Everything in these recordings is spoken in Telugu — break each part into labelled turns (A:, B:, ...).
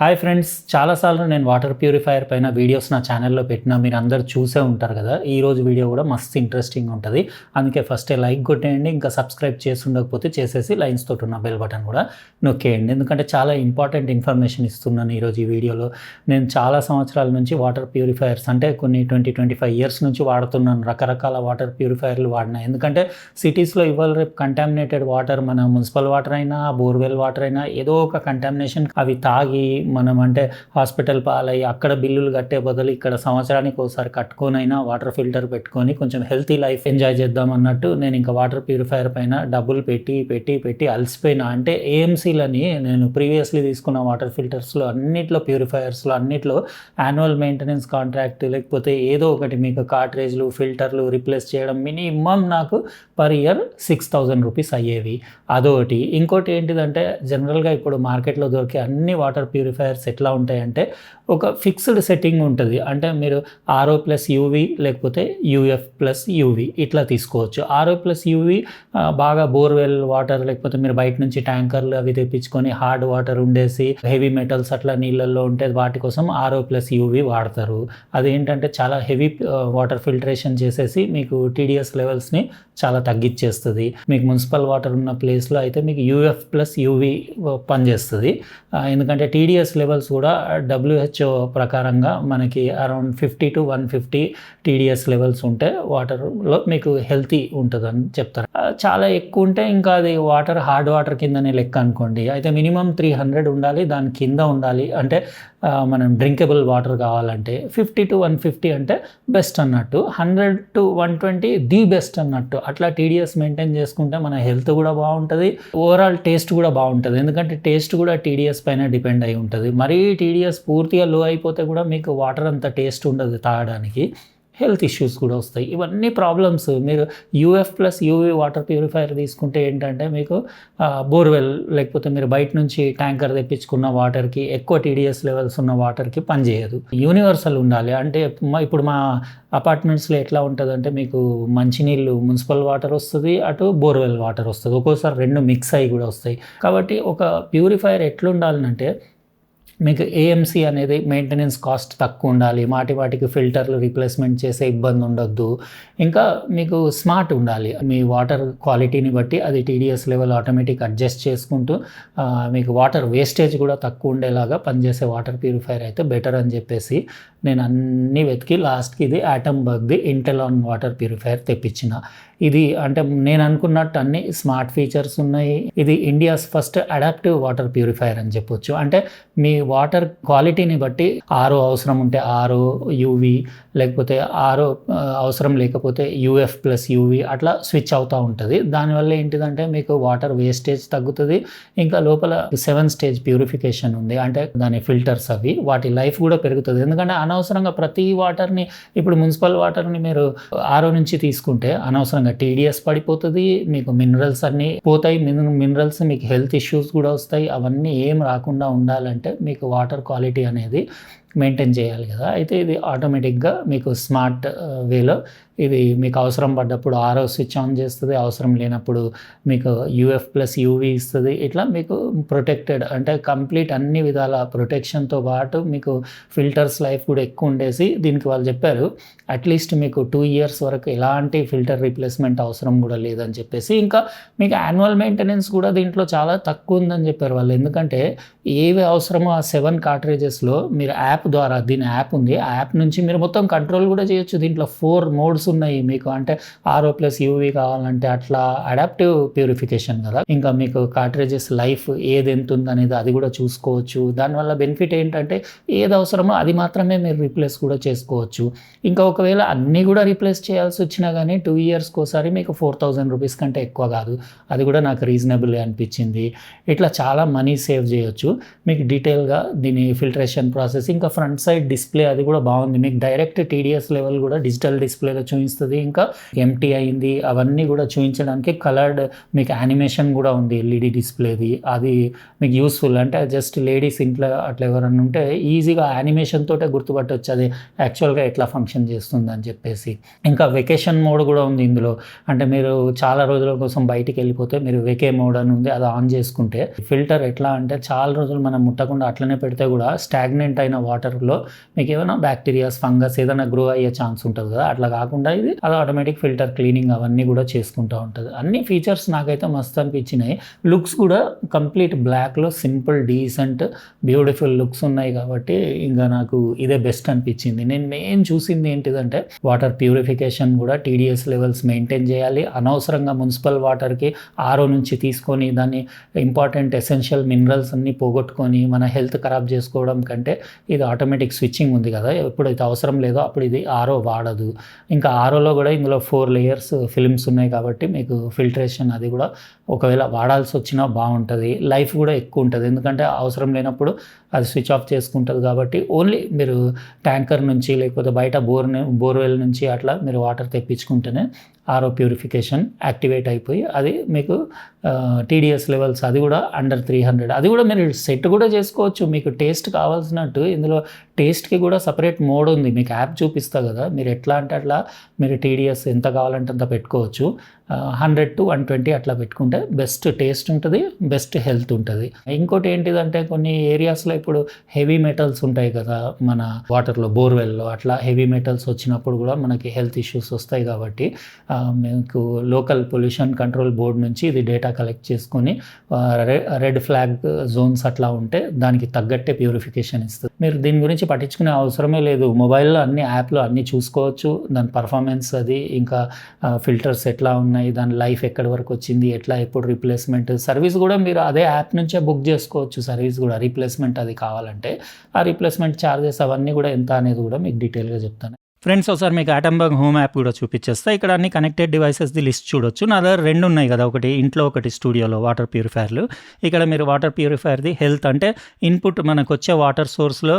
A: హాయ్ ఫ్రెండ్స్, చాలాసార్లు నేను వాటర్ ప్యూరిఫైయర్ పైన వీడియోస్ నా ఛానల్లో పెట్టినా మీరు అందరూ చూసే ఉంటారు కదా. ఈరోజు వీడియో కూడా మస్తు ఇంట్రెస్టింగ్ ఉంటుంది. అందుకే ఫస్టే లైక్ కొట్టేయండి, ఇంకా సబ్స్క్రైబ్ చేసి ఉండకపోతే చేసేసి లైన్స్ తోటి ఉన్న బెల్ బటన్ కూడా నొక్కేయండి. ఎందుకంటే చాలా ఇంపార్టెంట్ ఇన్ఫర్మేషన్ ఇస్తున్నాను ఈరోజు ఈ వీడియోలో. నేను చాలా సంవత్సరాల నుంచి వాటర్ ప్యూరిఫైయర్స్ అంటే కొన్ని 25 ఇయర్స్ నుంచి వాడుతున్నాను. రకరకాల వాటర్ ప్యూరిఫైయర్లు వాడినా. ఎందుకంటే సిటీస్లో ఇవాళ రేపు కంటామినేటెడ్ వాటర్, మన మున్సిపల్ వాటర్ అయినా బోర్వెల్ వాటర్ అయినా ఏదో ఒక కంటామినేషన్ అవి తాగి మనం అంటే హాస్పిటల్ పాలయ్యి అక్కడ బిల్లులు కట్టే బదులు ఇక్కడ సంవత్సరానికి ఒకసారి కట్టుకొనైనా వాటర్ ఫిల్టర్ పెట్టుకొని కొంచెం హెల్తీ లైఫ్ ఎంజాయ్ చేద్దాం అన్నట్టు నేను ఇంకా వాటర్ ప్యూరిఫైయర్ పైన డబ్బులు పెట్టి అలసిపోయినా. అంటే ఏఎంసీలని నేను ప్రీవియస్లీ తీసుకున్న వాటర్ ఫిల్టర్స్లో అన్నిట్లో, ప్యూరిఫైయర్స్లో అన్నిట్లో యాన్యువల్ మెయింటెనెన్స్ కాంట్రాక్ట్ లేకపోతే ఏదో ఒకటి మీకు కార్ట్రేజ్లు ఫిల్టర్లు రీప్లేస్ చేయడం మినిమం నాకు పర్ ఇయర్ 6,000 రూపీస్ అయ్యేవి. అదొకటి. ఇంకోటి ఏంటిదంటే జనరల్గా ఇప్పుడు మార్కెట్లో దొరికే అన్ని వాటర్ ప్యూరిఫైయర్స్ ఎట్లా ఉంటాయంటే ఒక ఫిక్స్డ్ సెట్టింగ్ ఉంటుంది. అంటే మీరు RO+UV లేకపోతే UF+UV ఇట్లా తీసుకోవచ్చు. RO+UV బాగా బోర్వెల్ వాటర్ లేకపోతే మీరు బయట నుంచి ట్యాంకర్లు అవి తెప్పించుకొని హార్డ్ వాటర్ ఉండేసి హెవీ మెటల్స్ అట్లా నీళ్ళల్లో ఉంటే వాటి కోసం RO+UV వాడతారు. అదేంటంటే చాలా హెవీ వాటర్ ఫిల్టరేషన్ చేసేసి మీకు TDS లెవెల్స్ని చాలా తగ్గించేస్తుంది. మీకు మున్సిపల్ వాటర్ ఉన్న ప్లేస్లో అయితే మీకు UF+UV పనిచేస్తుంది. ఎందుకంటే TDS లెవెల్స్ కూడా WHO ప్రకారంగా మనకి అరౌండ్ 50 to 150 TDS లెవెల్స్ ఉంటే వాటర్లో మీకు హెల్తీ ఉంటుందని చెప్తారు. చాలా ఎక్కువ ఉంటే ఇంకా అది వాటర్ హార్డ్ వాటర్ కిందనే లెక్క అనుకోండి. అయితే మినిమం 300 ఉండాలి, దాని కింద ఉండాలి. అంటే మనం డ్రింకబుల్ వాటర్ కావాలంటే 50 to 150 అంటే బెస్ట్ అన్నట్టు, 100 to 120 ది బెస్ట్ అన్నట్టు. అట్లా TDS మెయింటైన్ చేసుకుంటే మన హెల్త్ కూడా బాగుంటుంది, ఓవరాల్ టేస్ట్ కూడా బాగుంటుంది. ఎందుకంటే టేస్ట్ కూడా TDS పైన డిపెండ్ అయి ఉంటుంది. మరీ TDS పూర్తిగా లో అయిపోతే కూడా మీకు వాటర్ అంత టేస్ట్ ఉండదు తాగడానికి, హెల్త్ ఇష్యూస్ కూడా వస్తాయి. ఇవన్నీ ప్రాబ్లమ్స్. మీరు UF+UV వాటర్ ప్యూరిఫైయర్ తీసుకుంటే ఏంటంటే మీకు బోర్వెల్ లేకపోతే మీరు బయట నుంచి ట్యాంకర్ తెప్పించుకున్న వాటర్కి, ఎక్కువ TDS లెవెల్స్ ఉన్న వాటర్కి పనిచేయదు. యూనివర్సల్ ఉండాలి. అంటే ఇప్పుడు మా అపార్ట్మెంట్స్లో ఎట్లా ఉంటుందంటే మీకు మంచినీళ్ళు మున్సిపల్ వాటర్ వస్తుంది, అటు బోర్వెల్ వాటర్ వస్తుంది. ఒక్కోసారి రెండు మిక్స్ అయ్యి కూడా వస్తాయి. కాబట్టి ఒక ప్యూరిఫైయర్ ఎట్లుండాలంటే మీకు AMC అనేది మెయింటెనెన్స్ కాస్ట్ తక్కువ ఉండాలి, వాటికి ఫిల్టర్లు రీప్లేస్మెంట్ చేసే ఇబ్బంది ఉండొద్దు. ఇంకా మీకు స్మార్ట్ ఉండాలి. మీ వాటర్ క్వాలిటీని బట్టి అది TDS లెవెల్ ఆటోమేటిక్ అడ్జస్ట్ చేసుకుంటూ మీకు వాటర్ వేస్టేజ్ కూడా తక్కువ ఉండేలాగా పనిచేసే వాటర్ ప్యూరిఫైయర్ అయితే బెటర్ అని చెప్పేసి నేను అన్నీ వెతికి లాస్ట్కి ఇది AtomBugది ఇంటెలాన్ వాటర్ ప్యూరిఫైయర్ తెప్పించిన. ఇది అంటే నేను అనుకున్నట్టు అన్ని స్మార్ట్ ఫీచర్స్ ఉన్నాయి. ఇది India's first adaptive water purifier అని చెప్పొచ్చు. అంటే మీ వాటర్ క్వాలిటీని బట్టి RO అవసరం ఉంటే RO/UV లేకపోతే RO అవసరం లేకపోతే UF+UV అట్లా స్విచ్ అవుతూ ఉంటుంది. దానివల్ల ఏంటిదంటే మీకు వాటర్ వేస్టేజ్ తగ్గుతుంది. ఇంకా లోపల 7 స్టేజ్ ప్యూరిఫికేషన్ ఉంది. అంటే దాని ఫిల్టర్స్ అవి వాటి లైఫ్ కూడా పెరుగుతుంది. ఎందుకంటే అనవసరంగా ప్రతి వాటర్ని, ఇప్పుడు మున్సిపల్ వాటర్ని మీరు RO నుంచి తీసుకుంటే అనవసరంగా TDS పడిపోతుంది, మీకు మినరల్స్ అన్నీ పోతాయి. మినరల్స్ మీకు హెల్త్ ఇష్యూస్ కూడా వస్తాయి. అవన్నీ ఏం రాకుండా ఉండాలంటే మీకు వాటర్ క్వాలిటీ అనేది మెయింటైన్ చేయాలి కదా. అయితే ఇది ఆటోమేటిక్గా మీకు స్మార్ట్ వేలో ఇది మీకు అవసరం పడ్డప్పుడు RO స్విచ్ ఆన్ చేస్తుంది, అవసరం లేనప్పుడు మీకు UF+UV ఇస్తుంది. ఇట్లా మీకు ప్రొటెక్టెడ్ అంటే కంప్లీట్ అన్ని విధాల ప్రొటెక్షన్తో పాటు మీకు ఫిల్టర్స్ లైఫ్ కూడా ఎక్కువ ఉండేసి దీనికి వాళ్ళు చెప్పారు అట్లీస్ట్ మీకు 2 years వరకు ఎలాంటి ఫిల్టర్ రీప్లేస్మెంట్ అవసరం కూడా లేదని చెప్పేసి. ఇంకా మీకు యాన్యువల్ మెయింటెనెన్స్ కూడా దీంట్లో చాలా తక్కువ ఉందని చెప్పారు వాళ్ళు. ఎందుకంటే ఏవి అవసరమో ఆ 7 కార్ట్రేజెస్లో మీరు యాప్ ద్వారా, దీని యాప్ ఉంది, ఆ యాప్ నుంచి మీరు మొత్తం కంట్రోల్ కూడా చేయొచ్చు. దీంట్లో 4 మోడ్స్ ఉన్నాయి మీకు. అంటే RO+UV కావాలంటే అట్లా అడాప్టివ్ ప్యూరిఫికేషన్ కదా. ఇంకా మీకు కార్ట్రేజెస్ లైఫ్ ఏది ఎంత ఉందనేది అది కూడా చూసుకోవచ్చు. దానివల్ల బెనిఫిట్ ఏంటంటే ఏది అవసరమో అది మాత్రమే మీరు రీప్లేస్ కూడా చేసుకోవచ్చు. ఇంకా ఒకవేళ అన్నీ కూడా రీప్లేస్ చేయాల్సి వచ్చినా కానీ 2 yearsకి ఒకసారి మీకు 4,000 రూపీస్ కంటే ఎక్కువ కాదు. అది కూడా నాకు రీజనబుల్ అనిపించింది. ఇట్లా చాలా మనీ సేవ్ చేయొచ్చు. మీకు డీటెయిల్గా దీని ఫిల్టరేషన్ ప్రాసెస్, ఇంకా ఫ్రంట్ సైడ్ డిస్ప్లే అది కూడా బాగుంది. మీకు డైరెక్ట్ టీడీఎస్ లెవెల్ కూడా డిజిటల్ డిస్ప్లేలో చూపిస్తుంది. ఇంకా ఎంటీ అయింది అవన్నీ కూడా చూపించడానికి కలర్డ్ మీకు యానిమేషన్ కూడా ఉంది ఎల్ఈడి డిస్ప్లేది. అది మీకు యూస్ఫుల్. అంటే జస్ట్ లేడీస్ ఇంట్లో అట్లా ఎవరన్నా ఉంటే ఈజీగా యానిమేషన్ తోటే గుర్తుపట్టవచ్చు అది యాక్చువల్గా ఎట్లా ఫంక్షన్ చేస్తుంది అని చెప్పేసి. ఇంకా వెకేషన్ మోడ్ కూడా ఉంది ఇందులో. అంటే మీరు చాలా రోజుల కోసం బయటికి వెళ్ళిపోతే మీరు వెకే మోడ్ అని ఉంది, అది ఆన్ చేసుకుంటే ఫిల్టర్ ఎట్లా అంటే చాలా రోజులు మనం ముట్టకుండా అట్లనే పెడితే కూడా స్టాగ్నెంట్ అయిన వాటర్లో మీకు ఏమైనా బ్యాక్టీరియాస్ ఫంగస్ ఏదైనా గ్రో అయ్యే ఛాన్స్ ఉంటుంది కదా, అట్లా కాకుండా ఇది అది ఆటోమేటిక్ ఫిల్టర్ క్లీనింగ్ అవన్నీ కూడా చేసుకుంటూ ఉంటుంది. అన్ని ఫీచర్స్ నాకైతే మస్తు అనిపించినాయి. లుక్స్ కూడా కంప్లీట్ బ్లాక్లో సింపుల్ డీసెంట్ బ్యూటిఫుల్ లుక్స్ ఉన్నాయి కాబట్టి ఇంకా నాకు ఇదే బెస్ట్ అనిపించింది. నేను మెయిన్ చూసింది ఏంటిదంటే వాటర్ ప్యూరిఫికేషన్ కూడా టీడీఎస్ లెవెల్స్ మెయింటైన్ చేయాలి. అనవసరంగా మున్సిపల్ వాటర్కి ఆరో నుంచి తీసుకొని దాన్ని ఇంపార్టెంట్ ఎసెన్షియల్ మినరల్స్ అన్నీ పోగొట్టుకొని మన హెల్త్ ఖరాబ్ చేసుకోవడం కంటే ఇది ఆటోమేటిక్ స్విచ్చింగ్ ఉంది కదా, ఎప్పుడైతే అవసరం లేదో అప్పుడు ఇది ఆరో వాడదు. ఇంకా ఆరోలో కూడా ఇందులో 4 లేయర్స్ ఫిల్మ్స్ ఉన్నాయి కాబట్టి మీకు ఫిల్టరేషన్ అది కూడా ఒకవేళ వాడాల్సి వచ్చినా బాగుంటుంది. లైఫ్ కూడా ఎక్కువ ఉంటుంది ఎందుకంటే అవసరం లేనప్పుడు అది స్విచ్ ఆఫ్ చేసుకుంటుంది కాబట్టి ఓన్లీ మీరు ట్యాంకర్ నుంచి లేకపోతే బయట బోర్వెల్ నుంచి అట్లా మీరు వాటర్ తెప్పించుకుంటేనే ఆరో ప్యూరిఫికేషన్ యాక్టివేట్ అయిపోయి అది మీకు టీడీఎస్ లెవెల్స్ అది కూడా అండర్ 300. అది కూడా మీరు సెట్ కూడా చేసుకోవచ్చు మీకు టేస్ట్ కావాల్సినట్టు. ఇందులో టేస్ట్కి కూడా సపరేట్ మోడ్ ఉంది, మీకు యాప్ చూపిస్తా కదా, మీరు ఎట్లా అంటే అట్లా మీరు టీడీఎస్ ఎంత కావాలంటే అంత పెట్టుకోవచ్చు. 100 to 120 అట్లా పెట్టుకుంటే బెస్ట్ టేస్ట్ ఉంటుంది, బెస్ట్ హెల్త్ ఉంటుంది. ఇంకోటి ఏంటిదంటే కొన్ని ఏరియాస్లో ఇప్పుడు హెవీ మెటల్స్ ఉంటాయి కదా మన వాటర్లో బోర్వెల్లో, అట్లా హెవీ మెటల్స్ వచ్చినప్పుడు కూడా మనకి హెల్త్ ఇష్యూస్ వస్తాయి కాబట్టి మీకు లోకల్ పొల్యూషన్ కంట్రోల్ బోర్డ్ నుంచి ఇది డేటా కలెక్ట్ చేసుకొని రెడ్ ఫ్లాగ్ జోన్స్ అట్లా ఉంటే దానికి తగ్గట్టే ప్యూరిఫికేషన్ ఇస్తుంది. మీరు దీని గురించి పట్టించుకునే అవసరమే లేదు, మొబైల్లో అన్ని యాప్లో అన్నీ చూసుకోవచ్చు. దాని పర్ఫార్మెన్స్ అది ఇంకా ఫిల్టర్స్ ఎట్లా ఉన్నాయి, దాని లైఫ్ ఎక్కడి వరకు వచ్చింది, ఎట్లా ఎప్పుడు రీప్లేస్మెంట్, సర్వీస్ కూడా మీరు అదే యాప్ నుంచే బుక్ చేసుకోవచ్చు. సర్వీస్ కూడా రీప్లేస్మెంట్ అది కావాలంటే ఆ రీప్లేస్మెంట్ ఛార్జెస్ అవన్నీ కూడా ఎంత అనేది కూడా మీకు డీటెయిల్గా చెప్తాను. ఫ్రెండ్స్ ఒకసారి మీకు ఆటంబర్గ్ హోమ్ యాప్ కూడా చూపించేస్తా. ఇక్కడ అన్ని కనెక్టెడ్ డివైసెస్ది లిస్ట్ చూడొచ్చు. నా దగ్గర 2 ఉన్నాయి కదా, ఒకటి ఇంట్లో ఒకటి స్టూడియోలో వాటర్ ప్యూరిఫైర్లు. ఇక్కడ మీరు వాటర్ ప్యూరిఫైర్ది హెల్త్ అంటే ఇన్పుట్ మనకు వచ్చే వాటర్ సోర్స్లో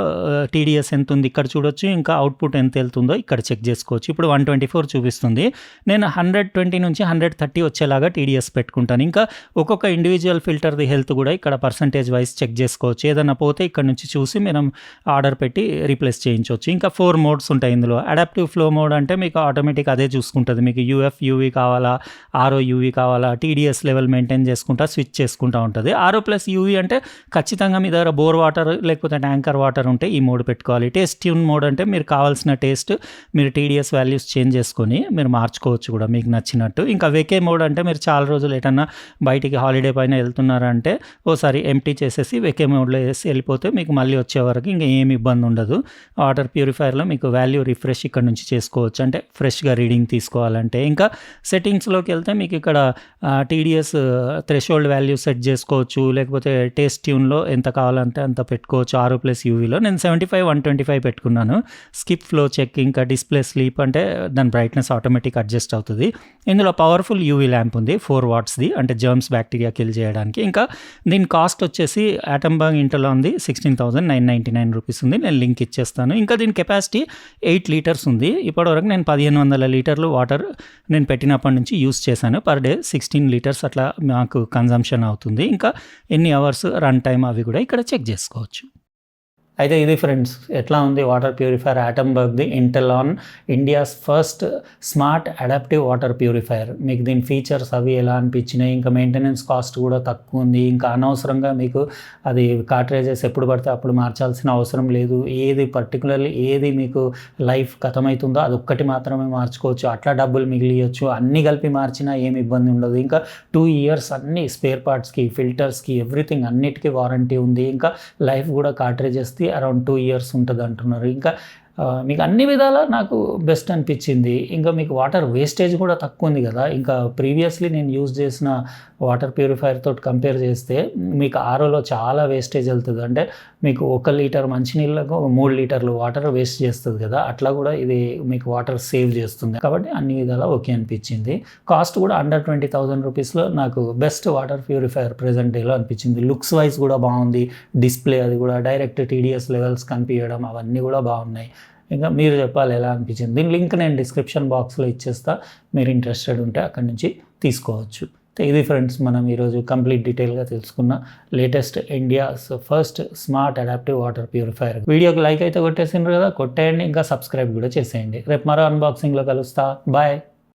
A: టీడీఎస్ ఎంత ఉంది ఇక్కడ చూడొచ్చు, ఇంకా అవుట్పుట్ ఎంత వెళ్తుందో ఇక్కడ చెక్ చేసుకోవచ్చు. ఇప్పుడు 124 చూపిస్తుంది. నేను 120 నుంచి 130 వచ్చేలాగా టీడీఎస్ పెట్టుకుంటాను. ఇంకా ఒక్కొక్క ఇండివిజువల్ ఫిల్టర్ది హెల్త్ కూడా ఇక్కడ పర్సంటేజ్ వైజ్ చెక్ చేసుకోవచ్చు. ఏదైనా పోతే ఇక్కడ నుంచి చూసి మనం ఆర్డర్ పెట్టి రీప్లేస్ చేయించవచ్చు. ఇంకా 4 మోడ్స్ ఉంటాయి ఇందులో. అడాప్టివ్ ఫ్లో మోడ్ అంటే మీకు ఆటోమేటిక్ అదే చూసుకుంటుంది, మీకు యూఎఫ్ యూవీ కావాలా ఆర్ఓ యూవీ కావాలా టీడీఎస్ లెవెల్ మెయింటైన్ చేసుకుంటా స్విచ్ చేసుకుంటూ ఉంటుంది. ఆర్ఓ ప్లస్ యూవీ అంటే ఖచ్చితంగా మీ దగ్గర బోర్ వాటర్ లేకపోతే ట్యాంకర్ వాటర్ ఉంటే ఈ మోడ్ పెట్టుకోవాలి. టేస్ట్ ట్యూన్ మోడ్ అంటే మీరు కావాల్సిన టేస్ట్ మీరు టీడీఎస్ వాల్యూస్ చేంజ్ చేసుకొని మీరు మార్చుకోవచ్చు కూడా మీకు నచ్చినట్టు. ఇంకా వెకే మోడ్ అంటే మీరు చాలా రోజులు ఎటన్నా బయటికి హాలిడే పైన వెళ్తున్నారంటే ఓసారి ఎంటీ చేసేసి వెకే మోడ్లో వేసి వెళ్ళిపోతే మీకు మళ్ళీ వచ్చే వరకు ఇంకా ఏమి ఇబ్బంది ఉండదు. వాటర్ ప్యూరిఫైర్లో మీకు వాల్యూ రిఫ్రెష్ ఇక్కడ నుంచి చేసుకోవచ్చు, అంటే ఫ్రెష్గా రీడింగ్ తీసుకోవాలంటే. ఇంకా సెట్టింగ్స్లోకి వెళ్తే మీకు ఇక్కడ టీడీఎస్ థ్రెషోల్డ్ వాల్యూ సెట్ చేసుకోవచ్చు, లేకపోతే టేస్ట్ ట్యూన్లో ఎంత కావాలంటే అంత పెట్టుకోవచ్చు. ఆర్ఓ ప్లస్ యూవీలో నేను 75 125 పెట్టుకున్నాను. స్కిప్ ఫ్లో చెక్ ఇంకా డిస్ప్లే స్లీప్ అంటే దాని బ్రైట్నెస్ ఆటోమేటిక్ అడ్జస్ట్ అవుతుంది. ఇందులో పవర్ఫుల్ యూవీ ల్యాంప్ ఉంది 4 వాట్స్ది, అంటే జర్మ్స్ బ్యాక్టీరియా కిల్ చేయడానికి. ఇంకా దీని కాస్ట్ వచ్చేసి ఆటంబర్గ్ ఇంటర్లో ఉంది 16,999 రూపీస్ ఉంది. నేను లింక్ ఇచ్చేస్తాను. ఇంకా దీని కెపాసిటీ 8 లీటర్స్ ఉంది. ఇప్పటివరకు నేను 1500 లీటర్లు వాటర్ నేను పెట్టినప్పటి నుంచి యూస్ చేశాను. పర్ డే 16 లీటర్స్ అట్లా నాకు కన్జంప్షన్ అవుతుంది. ఇంకా ఎన్ని అవర్స్ రన్ టైం అవి కూడా ఇక్కడ చెక్ చేసుకోవచ్చు. అయితే ఇది ఫ్రెండ్స్ ఎట్లా ఉంది వాటర్ ప్యూరిఫైర్ ఆటంబర్గ్ది Intellon India's first smart adaptive water purifier. మీకు దీని ఫీచర్స్ అవి ఎలా అనిపించినాయి, ఇంకా మెయింటెనెన్స్ కాస్ట్ కూడా తక్కువ ఉంది, ఇంకా అనవసరంగా మీకు అది కార్ట్రేజెస్ ఎప్పుడు పడితే అప్పుడు మార్చాల్సిన అవసరం లేదు. ఏది పర్టికులర్లీ ఏది మీకు లైఫ్ ఖతమవుతుందో అది ఒక్కటి మాత్రమే మార్చుకోవచ్చు, అట్లా డబ్బులు మిగిలియచ్చు. అన్నీ కలిపి మార్చినా ఏమి ఇబ్బంది ఉండదు. ఇంకా 2 years అన్ని స్పేర్ పార్ట్స్కి ఫిల్టర్స్కి ఎవ్రీథింగ్ అన్నిటికీ వారంటీ ఉంది. ఇంకా లైఫ్ కూడా కార్ట్రేజెస్ది అరౌండ్ 2 years ఉంటుంది అంటున్నారు. ఇంకా మీకు అన్ని విధాలా నాకు బెస్ట్ అనిపించింది. ఇంకా మీకు వాటర్ వేస్టేజ్ కూడా తక్కువ ఉంది కదా, ఇంకా ప్రీవియస్లీ నేను యూజ్ చేసిన వాటర్ ప్యూరిఫైయర్ తోటి కంపేర్ చేస్తే మీకు ఆర్ఓలో చాలా వేస్టేజ్ వెళ్తుంది. అంటే మీకు 1 లీటర్ మంచినీళ్ళకు 3 లీటర్లు వాటర్ వేస్ట్ చేస్తుంది కదా, అట్లా కూడా ఇది మీకు వాటర్ సేవ్ చేస్తుంది. కాబట్టి అన్ని విధాలా ఓకే అనిపించింది. కాస్ట్ కూడా అండర్ 20,000 రూపీస్లో నాకు బెస్ట్ వాటర్ ప్యూరిఫైయర్ ప్రెజెంట్ డేలో అనిపించింది. లుక్స్ వైజ్ కూడా బాగుంది, డిస్ప్లే అది కూడా డైరెక్ట్ టీడీఎస్ లెవెల్స్ కనిపించడం అవన్నీ కూడా బాగున్నాయి. ఇంకా మీరు చెప్పాలి ఎలా అనిపించింది. దీని లింక్ నేను డిస్క్రిప్షన్ బాక్స్లో ఇచ్చేస్తా, మీరు ఇంట్రెస్టెడ్ ఉంటే అక్కడి నుంచి తీసుకోవచ్చు. ఇది ఫ్రెండ్స్, మనం ఈరోజు కంప్లీట్ డీటెయిల్గా తెలుసుకున్న latest India's first smart adaptive water purifier. వీడియోకి లైక్ అయితే కొట్టేసిండ్రు కదా, కొట్టేయండి, ఇంకా సబ్స్క్రైబ్ కూడా చేసేయండి. రేపు మరో అన్బాక్సింగ్లో కలుస్తా. బాయ్.